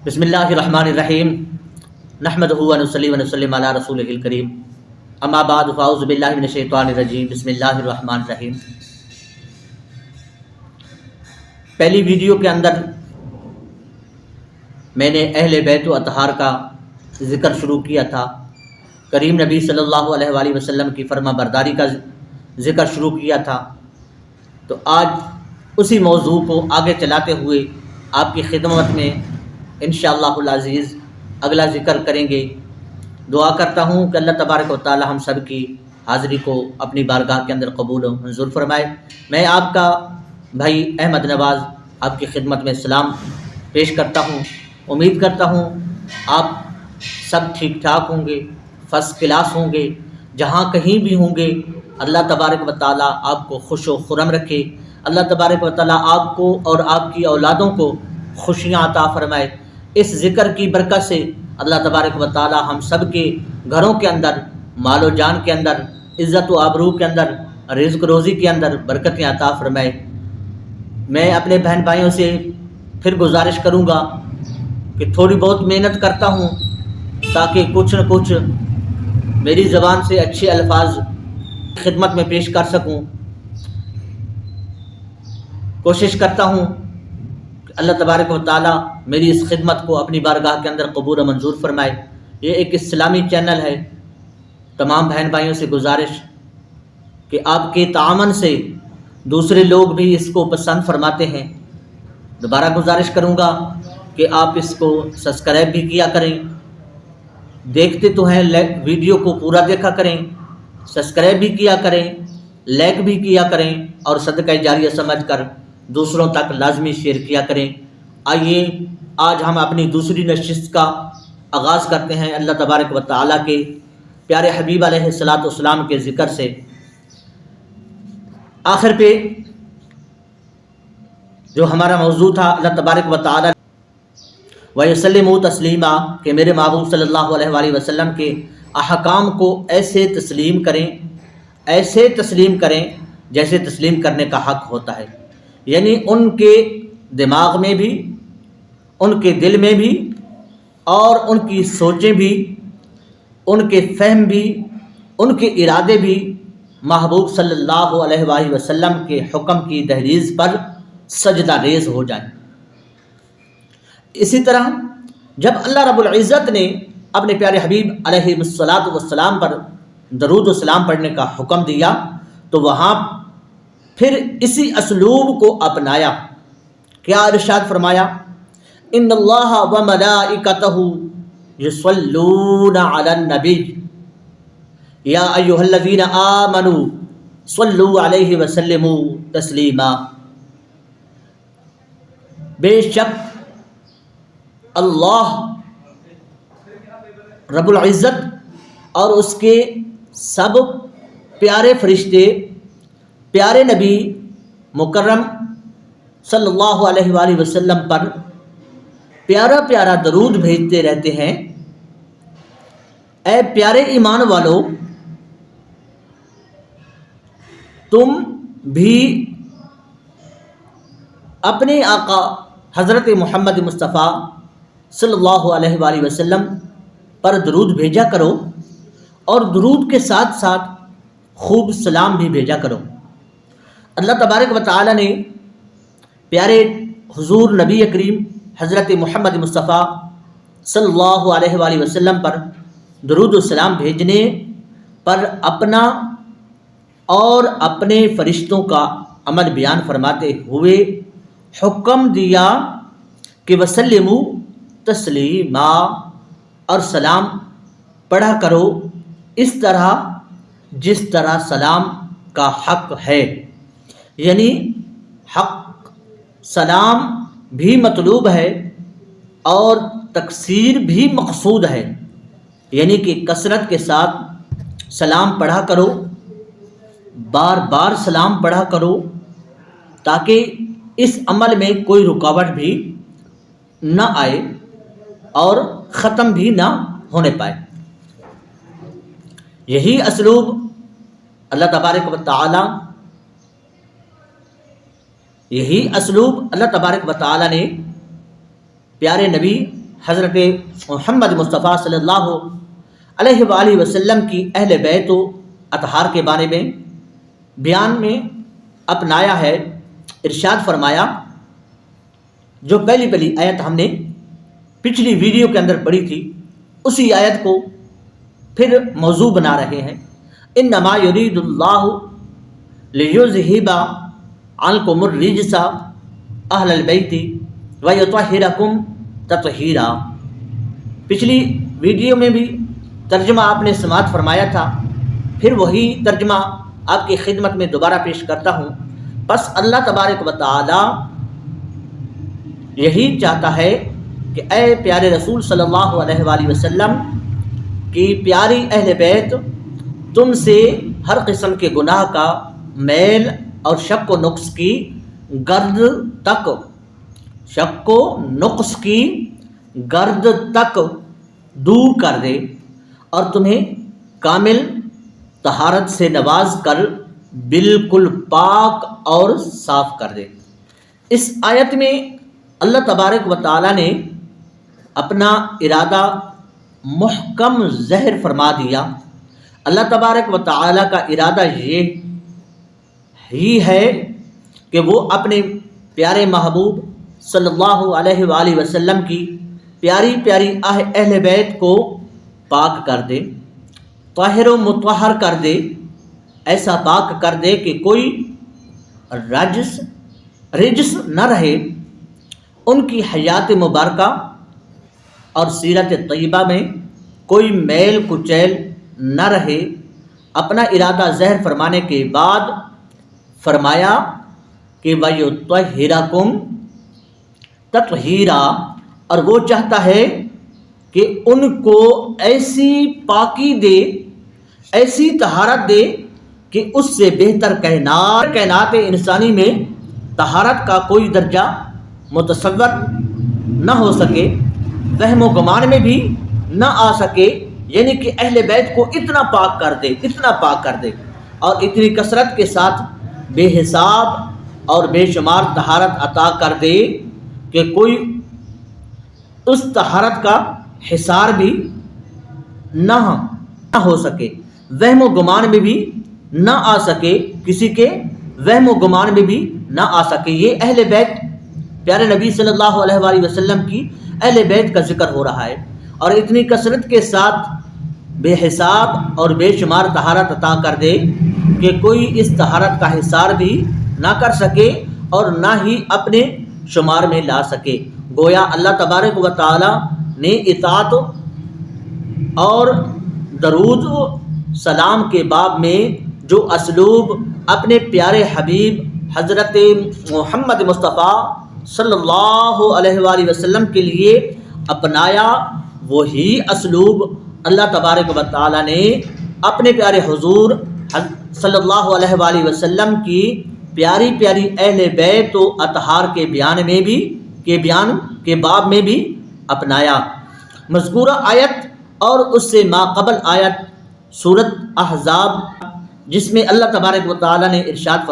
بسم اللہ الرحمن الرحیم نحمدہ و نصلی و نسلم علی رسولہ الکریم اما بعد فاعوذ باللہ من الشیطان الرجیم بسم اللہ الرحمن الرحیم۔ پہلی ویڈیو کے اندر میں نے اہل بیت و اطہار کا ذکر شروع کیا تھا، کریم نبی صلی اللہ علیہ وآلہ وسلم کی فرما برداری کا ذکر شروع کیا تھا، تو آج اسی موضوع کو آگے چلاتے ہوئے آپ کی خدمت میں انشاءاللہ العزیز اگلا ذکر کریں گے۔ دعا کرتا ہوں کہ اللہ تبارک و تعالی ہم سب کی حاضری کو اپنی بارگاہ کے اندر قبول و منظور فرمائے۔ میں آپ کا بھائی احمد نواز آپ کی خدمت میں سلام پیش کرتا ہوں۔ امید کرتا ہوں آپ سب ٹھیک ٹھاک ہوں گے، فرسٹ کلاس ہوں گے، جہاں کہیں بھی ہوں گے اللہ تبارک و تعالی آپ کو خوش و خرم رکھے۔ اللہ تبارک و تعالی آپ کو اور آپ کی اولادوں کو خوشیاں عطا فرمائے۔ اس ذکر کی برکت سے اللہ تبارک و تعالی ہم سب کے گھروں کے اندر، مال و جان کے اندر، عزت و آبرو کے اندر، رزق روزی کے اندر برکتیں عطا فرمائے۔ میں اپنے بہن بھائیوں سے پھر گزارش کروں گا کہ تھوڑی بہت محنت کرتا ہوں تاکہ کچھ نہ کچھ میری زبان سے اچھے الفاظ خدمت میں پیش کر سکوں۔ کوشش کرتا ہوں کہ اللہ تبارک و تعالی میری اس خدمت کو اپنی بارگاہ کے اندر قبول و منظور فرمائے۔ یہ ایک اسلامی چینل ہے، تمام بہن بھائیوں سے گزارش کہ آپ کے تعاون سے دوسرے لوگ بھی اس کو پسند فرماتے ہیں۔ دوبارہ گزارش کروں گا کہ آپ اس کو سبسکرائب بھی کیا کریں، دیکھتے تو ہیں ویڈیو کو پورا دیکھا کریں، سبسکرائب بھی کیا کریں، لائک بھی کیا کریں، اور صدقہ جاریہ سمجھ کر دوسروں تک لازمی شیئر کیا کریں۔ آئیے آج ہم اپنی دوسری نشست کا آغاز کرتے ہیں اللہ تبارک و تعالیٰ کے پیارے حبیب علیہ الصلاۃ والسلام کے ذکر سے۔ آخر پہ جو ہمارا موضوع تھا اللہ تبارک و تعالیٰ وَيُسَلِّمُوا تَسْلِيمًا کہ میرے محبوب صلی اللہ علیہ وآلہ وسلم کے احکام کو ایسے تسلیم کریں جیسے تسلیم کرنے کا حق ہوتا ہے، یعنی ان کے دماغ میں بھی، ان کے دل میں بھی، اور ان کی سوچیں بھی، ان کے فہم بھی، ان کے ارادے بھی محبوب صلی اللہ علیہ وآلہ وسلم کے حکم کی دہلیز پر سجدہ ریز ہو جائیں۔ اسی طرح جب اللہ رب العزت نے اپنے پیارے حبیب علیہ الصلاۃ والسلام پر درود و سلام پڑھنے کا حکم دیا تو وہاں پھر اسی اسلوب کو اپنایا۔ کیا ارشاد فرمایا؟ ان اللہ و ملائکتہ یصلون علی النبی یا ایھا الذین آمنوا صلوا علیہ وسلموا تسلیما۔ بے شک اللہ رب العزت اور اس کے سب پیارے فرشتے پیارے نبی مکرم صلی اللہ علیہ وآلہ وسلم پر پیارا پیارا درود بھیجتے رہتے ہیں۔ اے پیارے ایمان والو، تم بھی اپنے آقا حضرت محمد مصطفیٰ صلی اللہ علیہ وآلہ وسلم پر درود بھیجا کرو، اور درود کے ساتھ ساتھ خوب سلام بھی بھیجا کرو۔ اللہ تبارک و تعالی نے پیارے حضور نبی کریم حضرت محمد مصطفیٰ صلی اللہ علیہ وآلہ وسلم پر درود و سلام بھیجنے پر اپنا اور اپنے فرشتوں کا عمل بیان فرماتے ہوئے حکم دیا کہ وسلموا تسلیما، اور سلام پڑھا کرو اس طرح جس طرح سلام کا حق ہے، یعنی حق سلام بھی مطلوب ہے اور تکثیر بھی مقصود ہے، یعنی کہ کثرت کے ساتھ سلام پڑھا کرو، بار بار سلام پڑھا کرو، تاکہ اس عمل میں کوئی رکاوٹ بھی نہ آئے اور ختم بھی نہ ہونے پائے۔ یہی اسلوب اللہ تبارک و تعالی یہی اسلوب اللہ تبارک و تعالی نے پیارے نبی حضرت محمد مصطفیٰ صلی اللہ علیہ وآلہ وسلم کی اہل بیت و اطہار کے بارے میں بیان میں اپنایا ہے۔ ارشاد فرمایا، جو پہلی آیت ہم نے پچھلی ویڈیو کے اندر پڑھی تھی، اسی آیت کو پھر موضوع بنا رہے ہیں۔ انما یرید اللہ لیذہب عنکم الرجس اہل البیت ویطہرکم تطہیرا۔ پچھلی ویڈیو میں بھی ترجمہ آپ نے سماعت فرمایا تھا، پھر وہی ترجمہ آپ کی خدمت میں دوبارہ پیش کرتا ہوں۔ بس اللہ تبارک و تعالی یہی چاہتا ہے کہ اے پیارے رسول صلی اللہ علیہ وآلہ وسلم کی پیاری اہل بیت، تم سے ہر قسم کے گناہ کا میل اور شک و نقص کی گرد تک دور کر دے اور تمہیں کامل طہارت سے نواز کر بالکل پاک اور صاف کر دے۔ اس آیت میں اللہ تبارک و تعالی نے اپنا ارادہ محکم ظاہر فرما دیا۔ اللہ تبارک و تعالی کا ارادہ یہ ہی ہے کہ وہ اپنے پیارے محبوب صلی اللہ علیہ وآلہ وسلم کی پیاری پیاری اہل بیت کو پاک کر دے، طاہر و مطہر کر دے، ایسا پاک کر دے کہ کوئی رجس نہ رہے، ان کی حیات مبارکہ اور سیرت طیبہ میں کوئی میل کچیل نہ رہے۔ اپنا ارادہ ظاہر فرمانے کے بعد فرمایا کہ وَيُطَهِّرَكُمْ تَطْهِيرًا، اور وہ چاہتا ہے کہ ان کو ایسی پاکی دے، ایسی طہارت دے کہ اس سے بہتر کائنات انسانی میں طہارت کا کوئی درجہ متصور نہ ہو سکے، وہم و گمان میں بھی نہ آ سکے، یعنی کہ اہل بیت کو اتنا پاک کر دے اور اتنی کثرت کے ساتھ بے حساب اور بے شمار طہارت عطا کر دے کہ کوئی اس طہارت کا حصار بھی نہ ہو سکے، وہم و گمان میں بھی نہ آ سکے، کسی کے وہم و گمان میں بھی نہ آ سکے۔ یہ اہل بیت، پیارے نبی صلی اللہ علیہ وآلہ وسلم کی اہل بیت کا ذکر ہو رہا ہے، اور اتنی کثرت کے ساتھ بے حساب اور بے شمار طہارت عطا کر دے کہ کوئی اس طہارت کا حصار بھی نہ کر سکے اور نہ ہی اپنے شمار میں لا سکے۔ گویا اللہ تبارک و تعالی نے اطاعت اور درود و سلام کے باب میں جو اسلوب اپنے پیارے حبیب حضرت محمد مصطفیٰ صلی اللہ علیہ وآلہ وسلم کے لیے اپنایا، وہی اسلوب اللہ تبارک و تعالی نے اپنے پیارے حضور صلی اللہ علیہ وآلہ وسلم کی پیاری پیاری اہل بیت و اطہار کے بیان کے باب میں بھی اپنایا۔ مذکورہ آیت اور اس سے ماقبل آیت سورۃ احزاب، جس میں اللہ تبارک و تعالی نے ارشاد